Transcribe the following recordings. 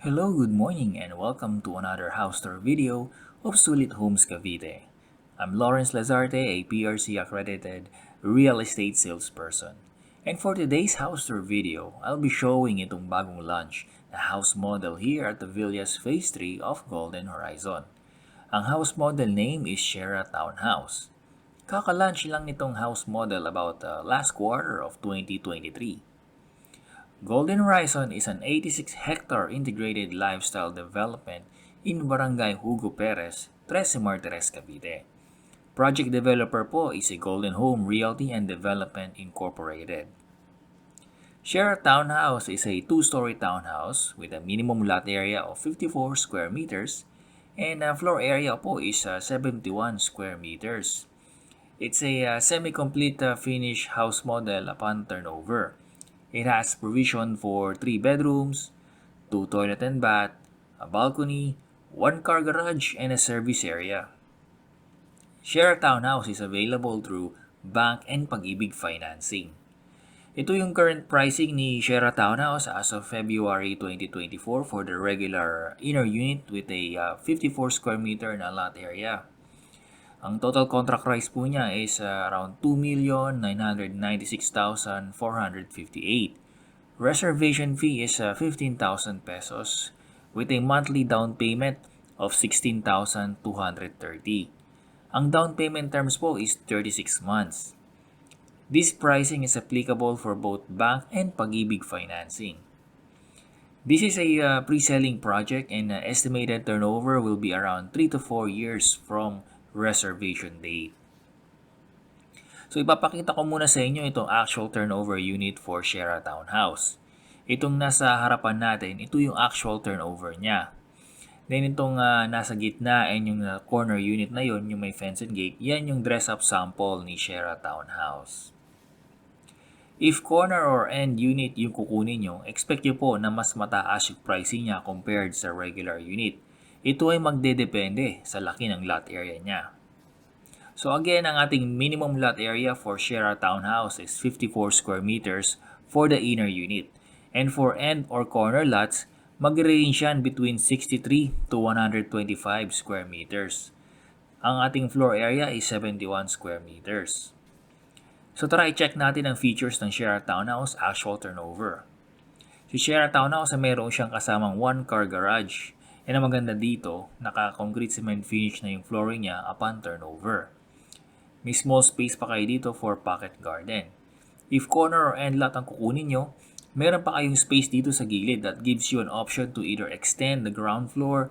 Hello, good morning, and welcome to another house tour video of Sulit Homes Cavite. I'm Lawrence Lazarte, a PRC accredited real estate salesperson. And for today's house tour video, I'll be showing itong bagong launch na house model here at the Villas Phase 3 of Golden Horizon. Ang house model name is Sierra Townhouse. Kaka-launch lang nitong house model about last quarter of 2023. Golden Horizon is an 86-hectare integrated lifestyle development in Barangay Hugo Perez, Trece Martires, Cavite. Project developer po is a Golden Home Realty and Development Incorporated. Sierra Townhouse is a two-story townhouse with a minimum lot area of 54 square meters and floor area po is 71 square meters. It's a semi-complete finished house model upon turnover. It has provision for 3 bedrooms, 2 toilet and bath, a balcony, 1 car garage, and a service area. Sierra Townhouse is available through bank and Pag-ibig financing. Ito yung current pricing ni Sierra Townhouse as of February 2024 for the regular inner unit with a 54 square meter na lot area. Ang total contract price po niya is around 2,996,458. Reservation fee is 15,000 pesos with a monthly down payment of 16,230. Ang down payment terms po is 36 months. This pricing is applicable for both bank and Pag-ibig financing. This is a pre-selling project and estimated turnover will be around 3 to 4 years from reservation date. So ipapakita ko muna sa inyo itong actual turnover unit for Sierra Townhouse. Itong nasa harapan natin, ito yung actual turnover niya. Then itong nasa gitna and yung corner unit na yon, yung may fence and gate, yan yung dress-up sample ni Sierra Townhouse. If corner or end unit yung kukunin nyo, expect nyo po na mas mataas yung pricing niya compared sa regular unit. Ito ay magdedepende sa laki ng lot area niya. So again, ang ating minimum lot area for Sierra Townhouse is 54 square meters for the inner unit. And for end or corner lots, mag-range yan between 63 to 125 square meters. Ang ating floor area is 71 square meters. So tara i-check natin ang features ng Sierra Townhouse actual turnover. Si Sierra Townhouse ay mayroon siyang kasamang 1 car garage. And ang maganda dito, naka-concrete cement finish na yung flooring niya upon turnover. May small space pa kayo dito for pocket garden. If corner or end lot ang kukunin nyo, meron pa kayong space dito sa gilid that gives you an option to either extend the ground floor,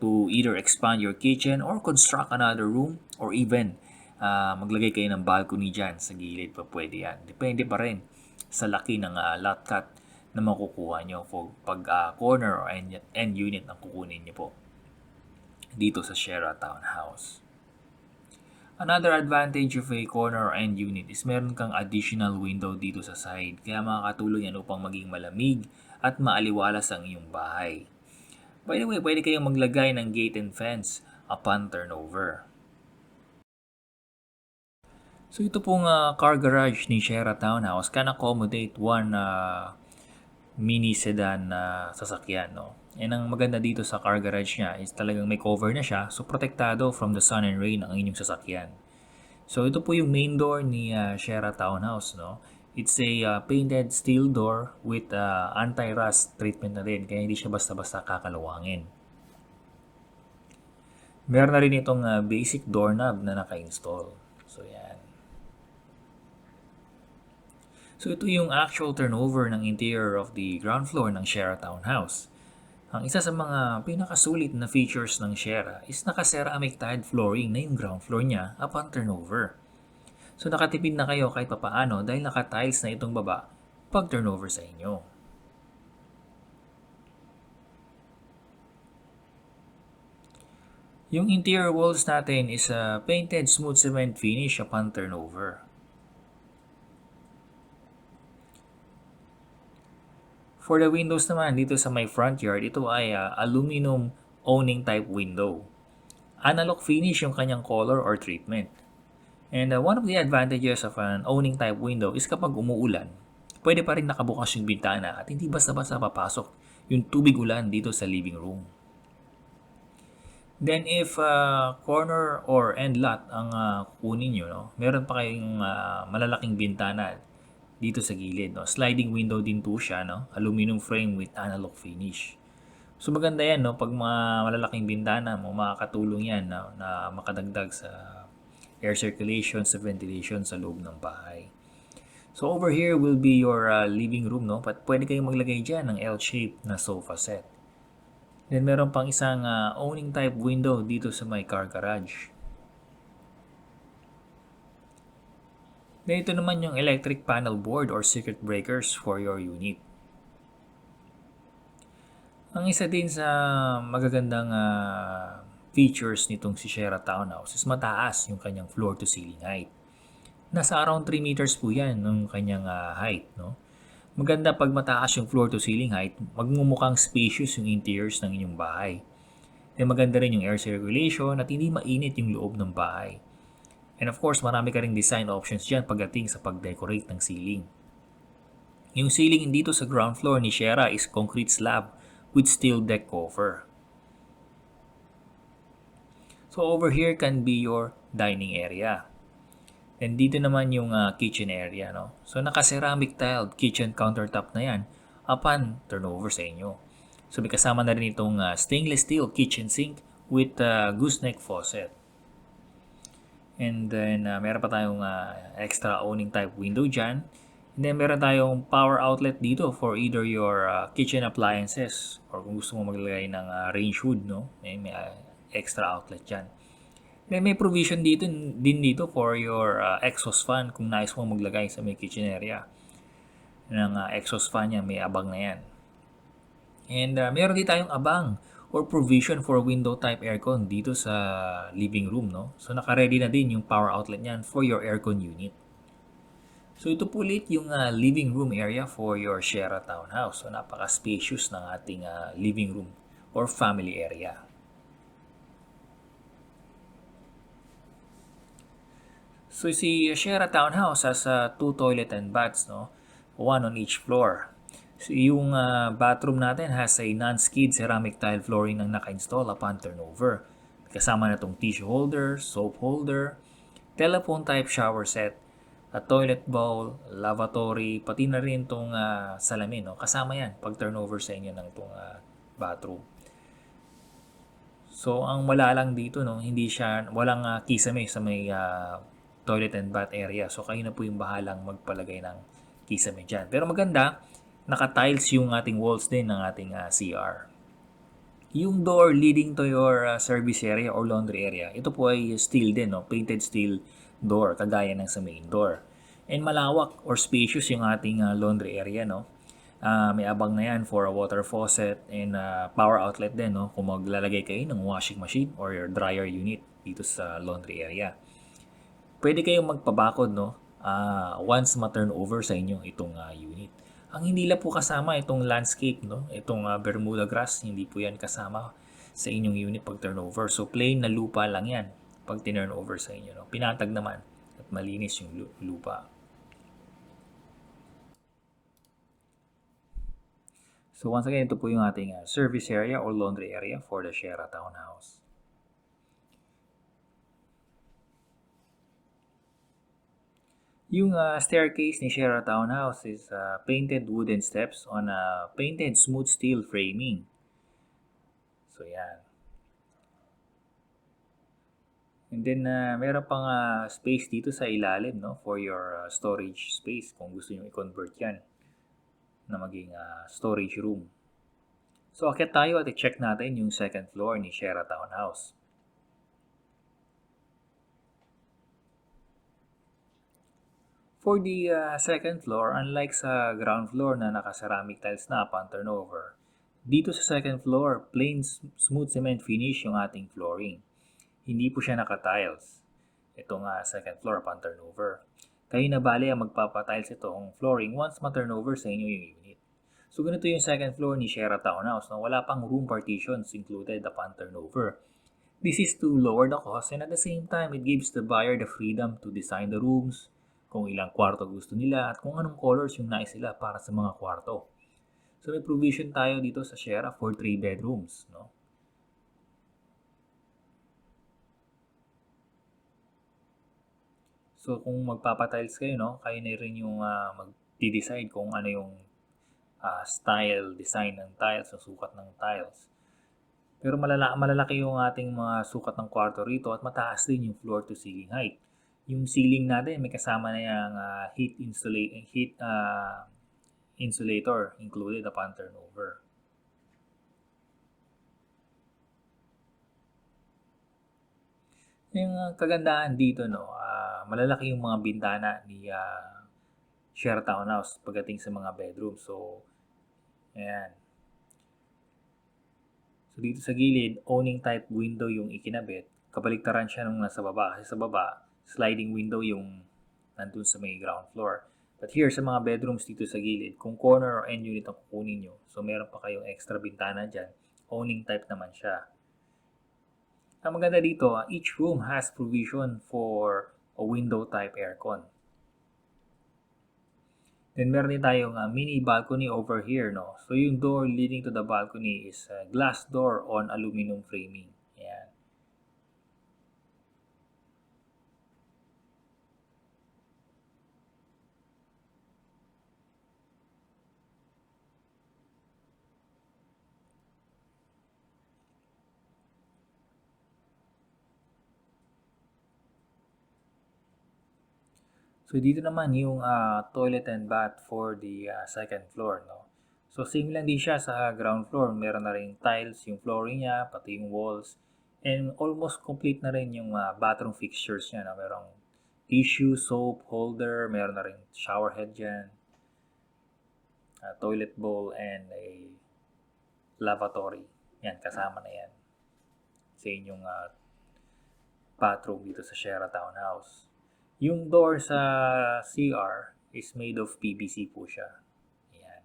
to either expand your kitchen or construct another room, or even maglagay kayo ng balcony dyan sa gilid pa pwede yan. Depende pa rin sa laki ng lot cut na makukuha nyo pag corner or end unit ang kukunin nyo po dito sa Sierra Townhouse. Another advantage of a corner or end unit is meron kang additional window dito sa side kaya makakatulong yan upang maging malamig at maaliwalas ang iyong bahay. By the way, pwede kayong maglagay ng gate and fence upon turnover. So ito pong car garage ni Sierra Townhouse can accommodate one mini sedan na sasakyan, no? And ang maganda dito sa car garage niya is talagang may cover na siya, so protektado from the sun and rain ang inyong sasakyan. So ito po yung main door ni Sierra Townhouse, no? It's a painted steel door with anti-rust treatment na din, kaya hindi siya basta-basta kakaluwangin. Meron na rin itong basic doorknob na naka-install. So yan. So ito yung actual turnover ng interior of the ground floor ng Sierra Townhouse. Ang isa sa mga pinakasulit na features ng Sierra is naka-ceramic tiled flooring na yung ground floor niya upon turnover. So nakatipid na kayo kahit papaano dahil naka-tiles na itong baba pag turnover sa inyo. Yung interior walls natin is painted smooth cement finish upon turnover. For the windows naman, dito sa my front yard, ito ay aluminum owning type window. Analog finish yung kanyang color or treatment. And one of the advantages of an owning type window is kapag umuulan, pwede pa rin nakabukas yung bintana at hindi basta-basta papasok yung tubig ulan dito sa living room. Then if corner or end lot ang kukunin nyo, no, meron pa kayong malalaking bintana dito sa gilid. No? Sliding window din po siya, no? Aluminum frame with analog finish. So maganda yan, no? Pag mga malalaking bintana mo, makakatulong yan na makadagdag sa air circulation, sa ventilation sa loob ng bahay. So over here will be your living room, no? Pwede kayong maglagay dyan ng L-shaped na sofa set. Then meron pang isang awning type window dito sa may car garage. Then ito naman yung electric panel board or circuit breakers for your unit. Ang isa din sa magagandang features nitong si Sierra Townhouse is mataas yung kanyang floor to ceiling height. Nasa around 3 meters po yan ng kanyang height, no? Maganda pag mataas yung floor to ceiling height, magmumukhang spacious yung interiors ng inyong bahay. Then maganda rin yung air circulation at hindi mainit yung loob ng bahay. And of course, marami ka ring design options dyan pagdating sa pag-decorate ng ceiling. Yung ceiling dito sa ground floor ni Sierra is concrete slab with steel deck cover. So over here can be your dining area. And dito naman yung kitchen area, no? So naka-ceramic tiled kitchen countertop na yan upon turnover sa inyo. So may kasama na rin itong stainless steel kitchen sink with gooseneck faucet. And then meron pa tayong extra awning type window dyan. And then meron tayong power outlet dito for either your kitchen appliances or kung gusto mo maglagay ng range hood, no? May extra outlet dyan. Then may provision din dito for your exhaust fan kung nais mo maglagay sa may kitchen area ng exhaust fan niya, may abang na yan. And meron din tayong abang or provision for window type aircon dito sa living room, no? So naka-ready na din yung power outlet niyan for your aircon unit. So ito po ulit yung living room area for your Sierra Townhouse. So napaka-spacious ng ating living room or family area. So si Sierra Townhouse has 2 toilet and baths, no? One on each floor. So yung bathroom natin has a non-skid ceramic tile flooring na naka-install upon turnover. Kasama na itong tissue holder, soap holder, telephone type shower set, a toilet bowl, lavatory, pati na rin itong salamin, no? Kasama yan pag turnover sa inyo ng itong bathroom. So ang wala lang dito, no, walang kisame sa may toilet and bath area. So kayo na po yung bahalang magpalagay ng kisame dyan. Pero maganda, naka-tiles yung ating walls din ng ating CR. Yung door leading to your service area or laundry area, ito po ay steel din, no? Painted steel door, kagaya ng sa main door. And malawak or spacious yung ating laundry area, no? May abang na yan for a water faucet and power outlet din, no? Kung maglalagay kayo ng washing machine or your dryer unit dito sa laundry area. Pwede kayong magpabakod, no? Once ma-turn over sa inyo itong unit. Ang hindi lang po kasama itong landscape, no? Itong Bermuda grass, hindi po yan kasama sa inyong unit pag turnover. So plain na lupa lang yan pag tinurn over sa inyo, no? Pinatag naman at malinis yung lupa. So once again, ito po yung ating service area or laundry area for the Sierra Townhouse. Yung staircase ni Sierra Townhouse is painted wooden steps on a painted smooth steel framing. So yan. And then meron pang space dito sa ilalim, no, for your storage space kung gusto niyo i-convert yan na maging storage room. So akyat tayo at i-check natin yung second floor ni Sierra Townhouse. For the second floor, unlike sa ground floor na naka-ceramic tiles na upon turnover, dito sa second floor, plain smooth cement finish yung ating flooring. Hindi po siya naka-tiles. Itong second floor upon turnover. Kayo na bali ang magpapatiles itong flooring once ma-turnover sa inyo yung unit. So ganito yung second floor ni Sierra Townhouse. No? Wala pang room partitions included upon turnover. This is to lower the cost and at the same time, it gives the buyer the freedom to design the rooms, kung ilang kwarto gusto nila at kung anong colors yung nais nila para sa mga kwarto. So may provision tayo dito sa Sierra for 3 bedrooms, no? So kung magpapatiles kayo, no, kayo na rin yung mag-decide kung ano yung style, design ng tiles, o sukat ng tiles. Pero malalaki yung ating mga sukat ng kwarto rito at mataas din yung floor to ceiling height. Yung ceiling natin may kasama na yung heat insulator included upon turnover. Yung kagandahan dito, no, malalaki yung mga bintana ni Sierra Townhouse pagdating sa mga bedroom. So, ayan. So, dito sa gilid, owning type window yung ikinabit. Kabaliktaran siya nung nasa baba. Kasi sa baba, sliding window yung nandun sa may ground floor. But here, sa mga bedrooms dito sa gilid, kung corner or end unit ang kukunin nyo, so meron pa kayong extra bintana dyan, owning type naman siya. Ang maganda dito, each room has provision for a window type aircon. Then meron din tayong mini balcony over here, no? So yung door leading to the balcony is glass door on aluminum framing. Ayan. So dito naman yung toilet and bath for the second floor, no? So same lang din siya sa ground floor. Meron na rin tiles yung flooring niya, pati yung walls. And almost complete na rin yung bathroom fixtures niya, no? Merong tissue, soap, holder, meron na rin shower head dyan, toilet bowl, and a lavatory. Yan, kasama na yan sa inyong bathroom dito sa Sierra Townhouse. Yung door sa CR is made of PVC po siya. Ayan.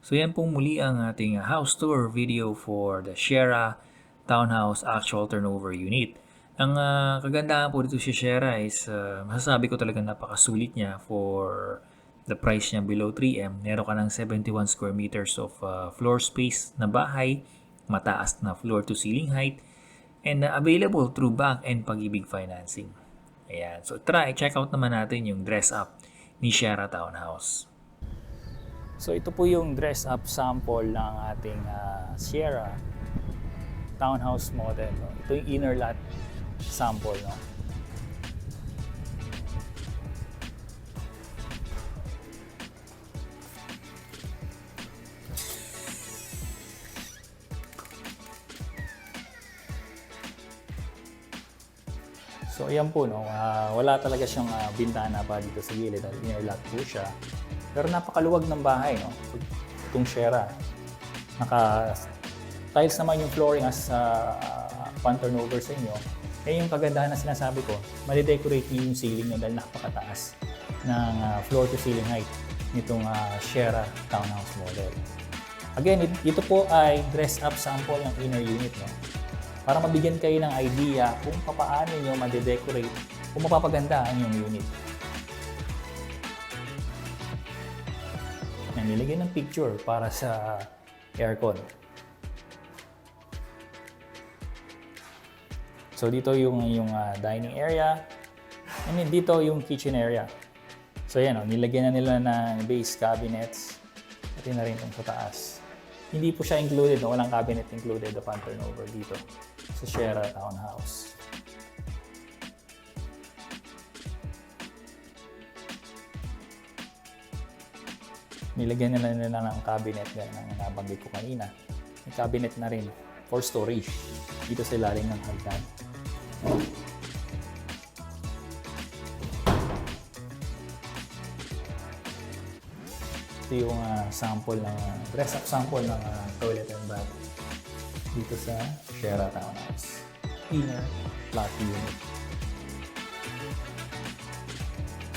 So yan pong muli ang ating house tour video for the Sierra Townhouse Actual Turnover Unit. Ang kagandahan po dito sa Sierra is masasabi ko talaga napakasulit niya for the price niya below 3M. Meron ka ng 71 square meters of floor space na bahay, mataas na floor to ceiling height, and available through bank and Pag-ibig financing. Ayan. So try, check out naman natin yung dress up ni Sierra Townhouse. So ito po yung dress up sample ng ating Sierra Townhouse model. No? Ito yung inner lot sample. No? So ayan po, no? Wala talaga siyang bintana pa dito sa gilid at inner lot po siya. Pero napakaluwag ng bahay, no? Itong Sierra. Naka-tiles naman yung flooring as upon turnover sa inyo. Eh yung kagandahan na sinasabi ko, mali-decorate yung ceiling nyo dahil napakataas ng floor to ceiling height nitong Sierra Townhouse model. Again, ito po ay dress up sample ng inner unit, no? Para mabigyan kayo ng idea kung paano nyo ma-decorate kung mapapaganda ang inyong unit. Nilagay ng picture para sa aircon. So dito yung dining area, and then dito yung kitchen area. So yan, nilagyan na nila ng base cabinets, pati na rin itong sa taas. Hindi po siya included, no? Walang cabinet included upon turnover dito sa Sierra Townhouse. Nilagyan na nila ng cabinet ng nabanggit ko kanina. May cabinet na rin for storage dito sa ilalim ng hagdan. Ito yung sample ng dress up sample ng toilet and bath dito sa Sierra Townhouse inner lot unit.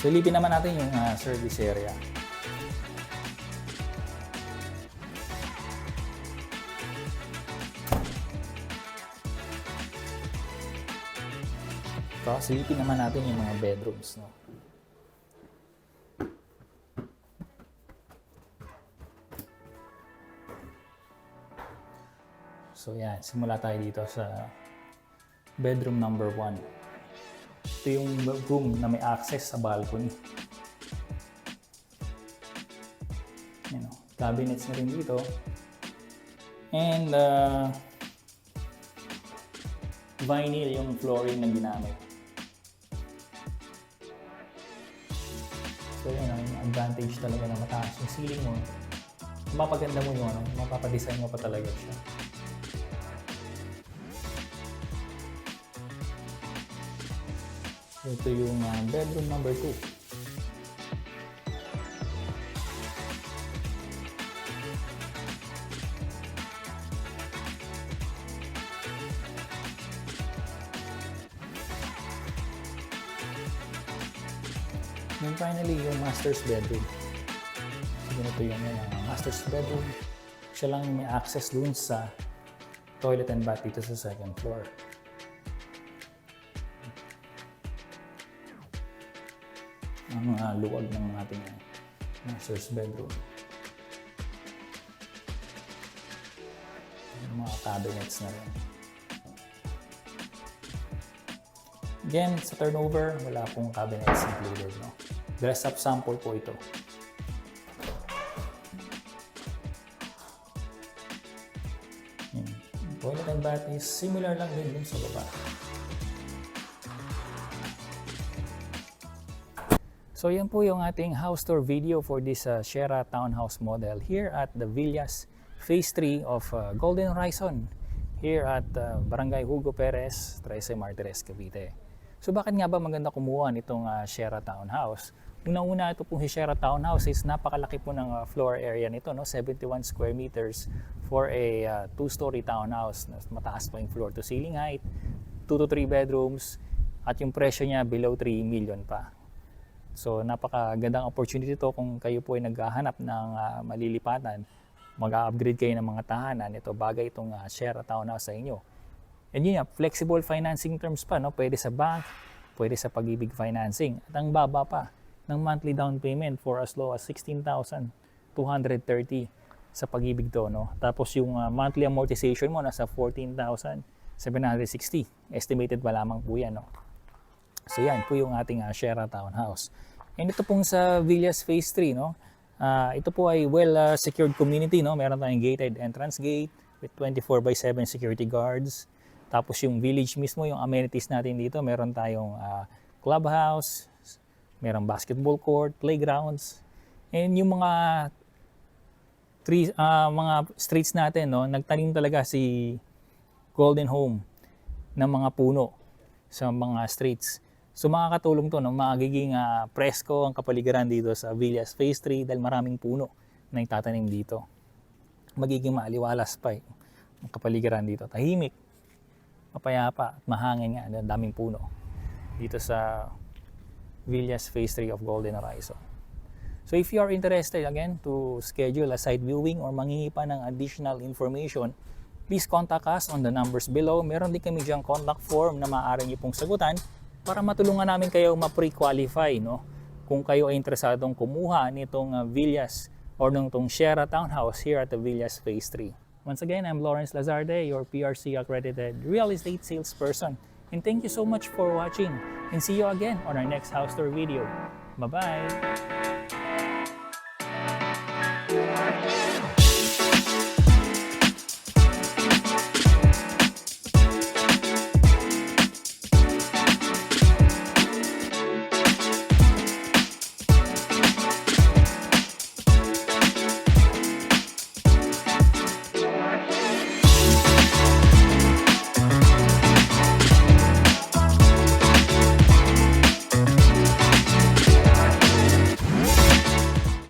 So ilipin naman natin yung service area. So, silipin naman natin yung mga bedrooms, no? So, yan. Simula tayo dito sa bedroom number 1. Ito yung room na may access sa balcony. Yan, no? Cabinets na rin dito. And, vinyl yung flooring na ginamit. So, yun, yung advantage talaga na mataas yung ceiling mo. Mapaganda mo yung mapapadesign mo pa talaga siya. So, ito yung bedroom number 2. And finally, yung master's bedroom. So, ganito yung master's bedroom. Siya lang may access dun sa toilet and bath dito sa second floor. Ang luwag ng ating master's bedroom. Yung mga cabinets na rin. Again, sa turnover, wala pong cabinets included, no? Dress-up sample po ito. Yan. Toilet and bath is similar lang din sa baba. So yan po yung ating house tour video for this Sierra Townhouse model here at the Villas Phase 3 of Golden Horizon here at Barangay Hugo Perez, 13 Martires, Cavite. So bakit nga ba maganda kumuha nitong Sierra Townhouse? Una-una, ito pong Sierra Townhouse is napakalaki po ng floor area nito, no? 71 square meters for a 2-story townhouse. Mataas pa yung floor to ceiling height, 2 to 3 bedrooms, at yung presyo niya below 3 million pa. So napakagandang opportunity ito kung kayo po ay naghahanap ng malilipatan, mag-upgrade kayo ng mga tahanan, ito bagay itong Sierra Townhouse sa inyo. And yun, flexible financing terms pa, no? Pwede sa bank, pwede sa Pag-ibig financing. At ang baba pa ng monthly down payment for as low as 16,230 sa Pag-ibig to, no? Tapos yung monthly amortization mo nasa 14,760. Estimated pa lamang po yan, no? So yan po yung ating Sierra Townhouse. And ito pong sa Villas Phase 3, no? Ito po ay well-secured community, no? Meron tayong gated entrance gate with 24/7 security guards. Tapos yung village mismo, yung amenities natin dito, meron tayong clubhouse, merong basketball court, playgrounds. And yung mga streets natin, no? Nagtanim talaga si Golden Home ng mga puno sa mga streets. So makakatulong to, no? Magiging presko ang kapaligiran dito sa Villas Phase 3 dahil maraming puno na itatanim dito. Magiging maaliwalas pa ang kapaligiran dito. Tahimik, mapayapa at mahangin nga. Daming puno dito sa Villas Phase 3 of Golden Horizon. So if you are interested again to schedule a site viewing or manghingi pa ng additional information, please contact us on the numbers below. Meron din kami diyang contact form na maaari niyo pong sagutan para matulungan namin kayo ma-pre-qualify, no? Kung kayo ay interesadong kumuha nitong Villas or nitong Sierra Townhouse here at the Villas Phase 3. Once again, I'm Lawrence Lazarde, your PRC accredited real estate salesperson. And thank you so much for watching and see you again on our next house tour video. Bye-bye!